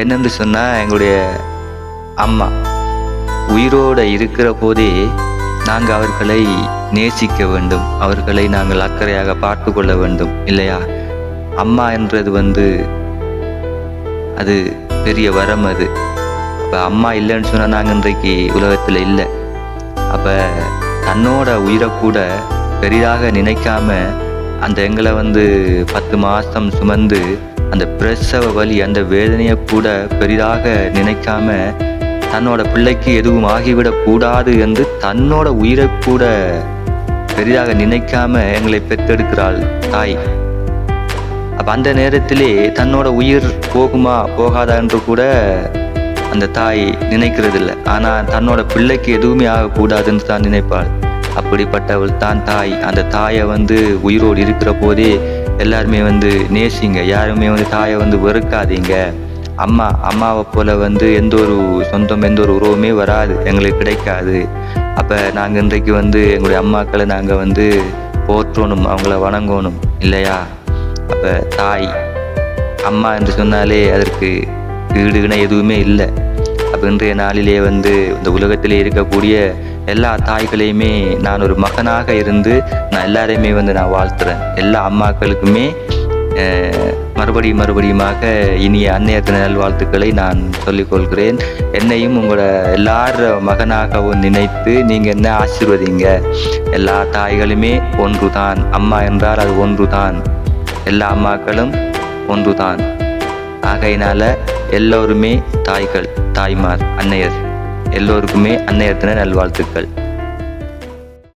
என்னென்று சொன்னால், எங்களுடைய அம்மா உயிரோடு இருக்கிற போதே நாங்கள் அவர்களை நேசிக்க வேண்டும், அவர்களை நாங்கள் அக்கறையாக பார்த்து கொள்ள வேண்டும் இல்லையா? அம்மா என்றது அது பெரிய வரம். அது அப்போ அம்மா இல்லைன்னு சொன்னால் நாங்கள் இன்றைக்கு உலகத்தில் இல்லை. அப்போ தன்னோட உயிரை கூட பெரிதாக நினைக்காம அந்த எங்களை 10 மாதம் சுமந்து அந்த பிரசவ வலி அந்த வேதனையை கூட பெரிதாக நினைக்காம தன்னோட பிள்ளைக்கு எதுவும் ஆகிவிடக்கூடாது என்று தன்னோட உயிரை கூட பெரிதாக நினைக்காம எங்களை பெற்றெடுக்கிறாள் தாய். அப்போ அந்த நேரத்திலே தன்னோட உயிர் போகுமா போகாதா என்று கூட அந்த தாய் நினைக்கிறதில்லை. ஆனால் தன்னோட பிள்ளைக்கு எதுவுமே ஆகக்கூடாதுன்னு தான் நினைப்பாள். அப்படிப்பட்டவள் தான் தாய். அந்த தாயை உயிரோடு இருக்கிற போதே எல்லாருமே நேசிங்க, யாருமே தாயை வெறுக்காதீங்க. அம்மாவை போல எந்த ஒரு சொந்தம் எந்த ஒரு உறவுமே வராது, எங்களுக்கு கிடைக்காது. அப்போ நாங்கள் இன்றைக்கு எங்களுடைய அம்மாக்களை நாங்கள் போற்றணும், அவங்கள வணங்கணும் இல்லையா? அப்போ தாய் அம்மா என்று சொன்னாலே அதற்கு ஈடுகின எதுவுமே இல்லை. அப்போ இன்றைய நாளிலே இந்த உலகத்திலே இருக்கக்கூடிய எல்லா தாய்களையுமே நான் ஒரு மகனாக இருந்து நான் எல்லாரையுமே நான் வாழ்த்துறேன். எல்லா அம்மாக்களுக்குமே மறுபடியுமாக இனிய அன்னையர் தின நல்வாழ்த்துக்களை நான் சொல்லிக்கொள்கிறேன். என்னையும் உங்களோட எல்லார மகனாகவும் நினைத்து நீங்கள் என்ன ஆசீர்வதிங்க. எல்லா தாய்களுமே ஒன்று தான். அம்மா என்றால் அது ஒன்று தான். எல்லா அம்மாக்களும் ஒன்று தான். ஆகையினால எல்லோருமே தாய்கள், தாய்மார், அன்னையர் எல்லோருக்குமே அன்னையர் தின நல்வாழ்த்துக்கள்.